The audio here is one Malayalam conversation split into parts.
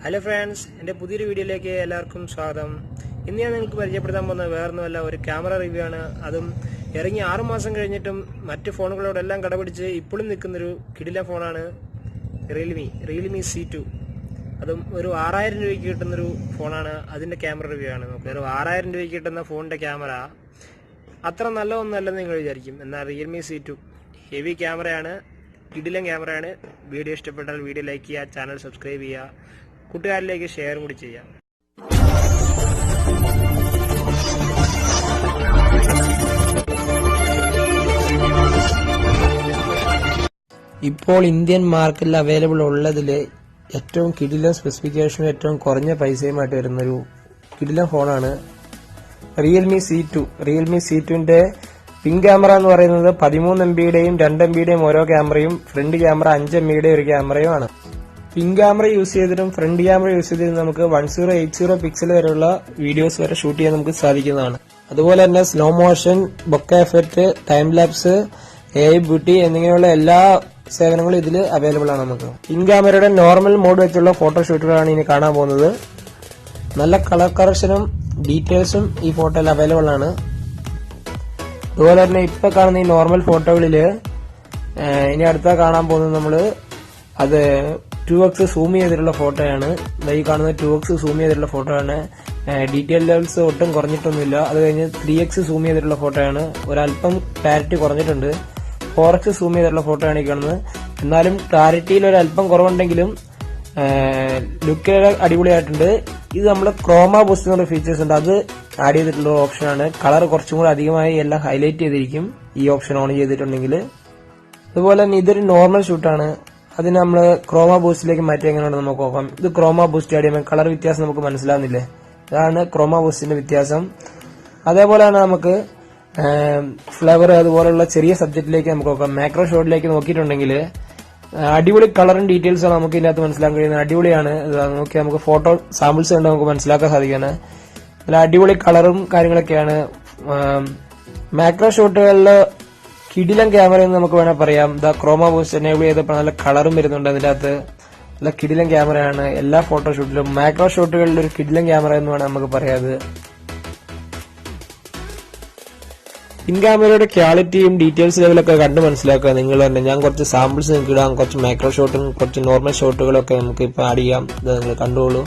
ഹലോ ഫ്രണ്ട്സ്, എൻ്റെ പുതിയൊരു വീഡിയോയിലേക്ക് എല്ലാവർക്കും സ്വാഗതം. ഇന്ന് ഞാൻ നിങ്ങൾക്ക് പരിചയപ്പെടുത്താൻ പോകുന്നത് വേറൊന്നുമല്ല, ഒരു ക്യാമറ റിവ്യൂ ആണ്. അതും ഇറങ്ങി 6 മാസം കഴിഞ്ഞിട്ടും മറ്റ് ഫോണുകളോടെല്ലാം കടപിടിച്ച് ഇപ്പോഴും നിൽക്കുന്നൊരു കിടിലൻ ഫോണാണ് റിയൽമി C2. അതും ഒരു 6000 രൂപയ്ക്ക് കിട്ടുന്നൊരു ഫോണാണ്. അതിൻ്റെ ക്യാമറ റിവ്യൂ ആണ്. നമുക്ക് ഒരു 6000 രൂപയ്ക്ക് കിട്ടുന്ന ഫോണിൻ്റെ ക്യാമറ അത്ര നല്ലതൊന്നുമല്ലെന്ന് നിങ്ങൾ വിചാരിക്കും. എന്നാൽ റിയൽമി C2 ഹെവി ക്യാമറയാണ്, കിടിലൻ ക്യാമറയാണ്. വീഡിയോ ഇഷ്ടപ്പെട്ടാൽ വീഡിയോ ലൈക്ക് ചെയ്യുക, ചാനൽ സബ്സ്ക്രൈബ് ചെയ്യുക, കൂട്ടുകാരിലേക്ക് ഷെയറും കൂടി ചെയ്യാം. ഇപ്പോൾ ഇന്ത്യൻ മാർക്കറ്റിൽ അവൈലബിൾ ഉള്ളതിൽ ഏറ്റവും കിടിലൻ സ്പെസിഫിക്കേഷനും ഏറ്റവും കുറഞ്ഞ പൈസയുമായിട്ട് വരുന്നൊരു കിടിലൻ ഫോണാണ് റിയൽമി C2. റിയൽമി C2ന്റെ പിൻ ക്യാമറ എന്ന് പറയുന്നത് 13 MBയുടെയും 2 MBയുടെയും ഓരോ ക്യാമറയും, ഫ്രണ്ട് ക്യാമറ 5 MBയുടെ ഒരു ക്യാമറയുമാണ്. പിൻ ക്യാമറ യൂസ് ചെയ്തിട്ടും ഫ്രണ്ട് ക്യാമറ യൂസ് ചെയ്തിട്ടും നമുക്ക് 1080 പിക്സൽ വരെയുള്ള വീഡിയോസ് വരെ ഷൂട്ട് ചെയ്യാൻ നമുക്ക് സാധിക്കുന്നതാണ്. അതുപോലെ തന്നെ slow motion, bouquet effect, time lapse, AI beauty എന്നിങ്ങനെയുള്ള എല്ലാ സേവനങ്ങളും ഇതിൽ അവൈലബിൾ ആണ്. നമുക്ക് പിൻ ക്യാമറയുടെ നോർമൽ മോഡ് വെച്ചുള്ള ഫോട്ടോഷൂട്ടുകളാണ് ഇനി കാണാൻ പോകുന്നത്. നല്ല കളർ കറക്ഷനും ഡീറ്റെയിൽസും ഈ ഫോട്ടോയിൽ അവൈലബിൾ ആണ്. അതുപോലെ തന്നെ ഇപ്പൊ കാണുന്ന ഈ നോർമൽ ഫോട്ടോകളില് ഇനി അടുത്ത കാണാൻ പോകുന്നത് നമ്മള് അത് 2x സൂം ചെയ്തിട്ടുള്ള ഫോട്ടോയാണ്. ഈ കാണുന്ന 2x സൂം ചെയ്തിട്ടുള്ള ഫോട്ടോയാണ്. ഡീറ്റെയിൽ ലെവൽസ് ഒട്ടും കുറഞ്ഞിട്ടൊന്നുമില്ല. അത് കഴിഞ്ഞ് 3x സൂം ചെയ്തിട്ടുള്ള ഫോട്ടോയാണ്. ഒരല്പം ക്ലാരിറ്റി കുറഞ്ഞിട്ടുണ്ട്. 4x സൂം ചെയ്തിട്ടുള്ള ഫോട്ടോയാണ് ഈ കാണുന്നത്. എന്നാലും ക്ലാരിറ്റിയിൽ ഒരല്പം കുറവുണ്ടെങ്കിലും ലുക്ക് അടിപൊളിയായിട്ടുണ്ട്. ഇത് നമ്മൾ ക്രോമ ബൂസ്റ്റ് എന്നുള്ള ഫീച്ചേഴ്സ് ഉണ്ട്, അത് ആഡ് ചെയ്തിട്ടുള്ള ഓപ്ഷനാണ്. കളർ കുറച്ചും കൂടി അധികമായി എല്ലാം ഹൈലൈറ്റ് ചെയ്തിരിക്കും ഈ ഓപ്ഷൻ ഓൺ ചെയ്തിട്ടുണ്ടെങ്കിൽ. അതുപോലെ തന്നെ ഇതൊരു നോർമൽ ഷൂട്ടാണ്. അതിന് നമ്മൾ ക്രോമ ബൂസ്റ്റിലേക്ക് മാറ്റി എങ്ങനെയാണെന്ന് നമുക്ക് നോക്കാം. ഇത് ക്രോമ ബൂസ്റ്റ് ആഡ് ചെയ്യുമ്പോൾ കളർ വ്യത്യാസം നമുക്ക് മനസ്സിലാവുന്നില്ലേ? ഇതാണ് ക്രോമ ബൂസ്റ്റിന്റെ വ്യത്യാസം. അതേപോലെ തന്നെ നമുക്ക് ഫ്ലവർ അതുപോലുള്ള ചെറിയ സബ്ജക്റ്റിലേക്ക് നമുക്ക് നോക്കാം. മാക്രോ ഷോട്ടിലേക്ക് നോക്കിയിട്ടുണ്ടെങ്കിൽ അടിപൊളി കളറും ഡീറ്റെയിൽസാണ് നമുക്ക് ഇതിനകത്ത് മനസ്സിലാക്കാൻ കഴിയുന്നത്. അടിപൊളിയാണ്. നോക്കി നമുക്ക് ഫോട്ടോ സാമ്പിൾസ് കണ്ട് നമുക്ക് മനസ്സിലാക്കാൻ സാധിക്കുകയാണ്. നല്ല അടിപൊളി കളറും കാര്യങ്ങളൊക്കെയാണ്. മാക്രോ ഷോട്ടുകളിൽ കിടിലൻ ക്യാമറ എന്ന് നമുക്ക് വേണേൽ പറയാം. ക്രോമ ബൂസ്റ്റ് എനേബിൾ ചെയ്തപ്പോൾ നല്ല കളറും വരുന്നുണ്ട് അതിന്റെ അകത്ത്. നല്ല കിടിലൻ ക്യാമറയാണ് എല്ലാ ഫോട്ടോഷൂട്ടിലും. മാക്രോ ഷോട്ടുകളിൽ ഒരു കിടിലൻ ക്യാമറ എന്ന് വേണം നമുക്ക് പറയാത്. പിൻ ക്യാമറയുടെ ക്വാളിറ്റിയും ഡീറ്റെയിൽസ് ലെവലൊക്കെ കണ്ട് മനസ്സിലാക്കുക നിങ്ങൾ തന്നെ. ഞാൻ കുറച്ച് സാമ്പിൾസ് നിങ്ങൾക്ക് ഇടാം. കുറച്ച് മാക്രോ ഷോട്ടും കുറച്ച് നോർമൽ ഷോട്ടുകളൊക്കെ നമുക്ക് ഇപ്പൊ ആഡ് ചെയ്യാം. ഇത് നിങ്ങൾ കണ്ടോളൂ.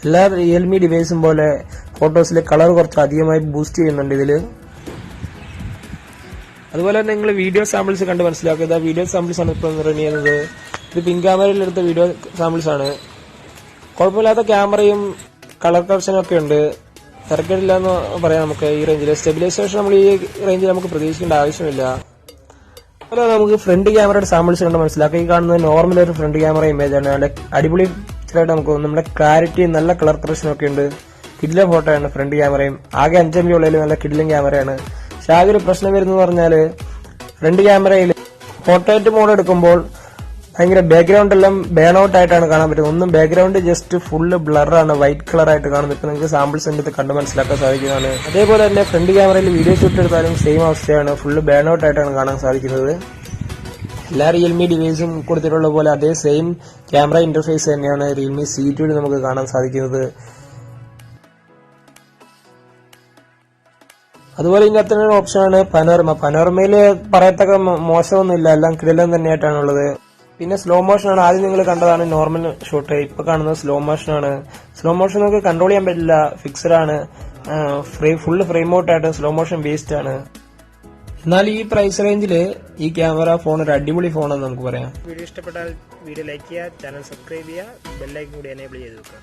എല്ലാ റിയൽമി ഡിവൈസും പോലെ ഫോട്ടോസിലെ കളർ കുറച്ച് അധികമായി ബൂസ്റ്റ് ചെയ്യുന്നുണ്ട് ഇതില്. അതുപോലെ തന്നെ നിങ്ങൾ വീഡിയോ സാമ്പിൾസ് കണ്ട് മനസ്സിലാക്കുക. വീഡിയോ സാമ്പിൾസ് ആണ് ഇപ്പോൾ റൺ ചെയ്യുന്നത്. ഇത് പിൻ ക്യാമറയിൽ എടുത്ത വീഡിയോ സാമ്പിൾസ് ആണ്. കുഴപ്പമില്ലാത്ത ക്യാമറയും കളർ കറക്ഷനും ഒക്കെ ഉണ്ട്. തിരക്കിടില്ല എന്ന് പറയാം നമുക്ക് ഈ റേഞ്ചിൽ. സ്റ്റെബിലൈസേഷൻ നമ്മൾ ഈ റേഞ്ചിൽ നമുക്ക് പ്രതീക്ഷിക്കേണ്ട ആവശ്യമില്ല. അതുപോലെ നമുക്ക് ഫ്രണ്ട് ക്യാമറയുടെ സാമ്പിൾസ് കണ്ട് മനസ്സിലാക്കുക. ഈ കാണുന്നത് നോർമൽ ഒരു ഫ്രണ്ട് ക്യാമറ ഇമേജ് ആണ്. നല്ല അടിപൊളി നമുക്ക് നമ്മുടെ ക്ലാരിറ്റി, നല്ല കളർ കറക്ഷൻ ഒക്കെ ഉണ്ട്. കിടിലൻ ഫോട്ടോയാണ് ഫ്രണ്ട് ക്യാമറയും. ആകെ 5 MB ഉള്ളതിൽ നല്ല കിടിലൻ ക്യാമറയാണ്. പക്ഷെ ആകെ ഒരു പ്രശ്നം വരുന്നത് പറഞ്ഞാല് ഫ്രണ്ട് ക്യാമറയിൽ പോർട്രേറ്റ് മോഡ് എടുക്കുമ്പോൾ ഭയങ്കര ബാക്ക്ഗ്രൗണ്ട് എല്ലാം ബേൺ ഔട്ട് ആയിട്ടാണ് കാണാൻ പറ്റുന്നത്. ഒന്നും ബാക്ക്ഗ്രൗണ്ട് ജസ്റ്റ് ഫുള്ള് ബ്ലറാണ്, വൈറ്റ് കളർ ആയിട്ട് കാണുന്നത്. ഇപ്പൊ നിങ്ങൾക്ക് സാമ്പിൾസ് എൻ്റെ കണ്ട് മനസ്സിലാക്കാൻ സാധിക്കുന്നതാണ്. അതേപോലെ തന്നെ ഫ്രണ്ട് ക്യാമറയിൽ വീഡിയോ ഷൂട്ട് എടുത്താലും സെയിം അവസ്ഥയാണ്. ഫുള്ള് ബേൺ ഔട്ട് ആയിട്ടാണ് കാണാൻ സാധിക്കുന്നത്. എല്ലാ റിയൽമി ഡിവൈസും കൊടുത്തിട്ടുള്ള പോലെ അതേ സെയിം ക്യാമറ ഇന്റർഫേസ് തന്നെയാണ് റിയൽമി C2 നമുക്ക് കാണാൻ സാധിക്കുന്നത്. അതുപോലെ ഇതിന്റെ അത്ര ഓപ്ഷനാണ് പനോരമ. പനോരമയില് പറയത്തക്ക മോശമൊന്നുമില്ല, എല്ലാം കിടിലൻ തന്നെയായിട്ടാണുള്ളത്. പിന്നെ സ്ലോ മോഷൻ ആണ്. ആദ്യം നിങ്ങൾ കണ്ടതാണ് നോർമൽ ഷോട്ട്, ഇപ്പൊ കാണുന്നത് സ്ലോ മോഷൻ ആണ്. സ്ലോ മോഷൻ നമുക്ക് കൺട്രോൾ ചെയ്യാൻ പറ്റില്ല, ഫിക്സഡ് ആണ്. ഫുള്ള് ഫ്രെയിം ഔട്ട് ആയിട്ട് സ്ലോ മോഷൻ വേസ്റ്റ് ആണ്. എന്നാൽ ഈ പ്രൈസ് റേഞ്ചില് ഈ ക്യാമറ ഫോൺ ഒരു അടിപൊളി ഫോണെന്ന് നമുക്ക് പറയാം. വീഡിയോ ഇഷ്ടപ്പെട്ടാൽ വീഡിയോ ലൈക്ക് ചെയ്യുക, ചാനൽ സബ്സ്ക്രൈബ് ചെയ്യുക, ബെൽ ഐക്കൺ കൂടി എനേബിൾ ചെയ്ത് വെക്കുക.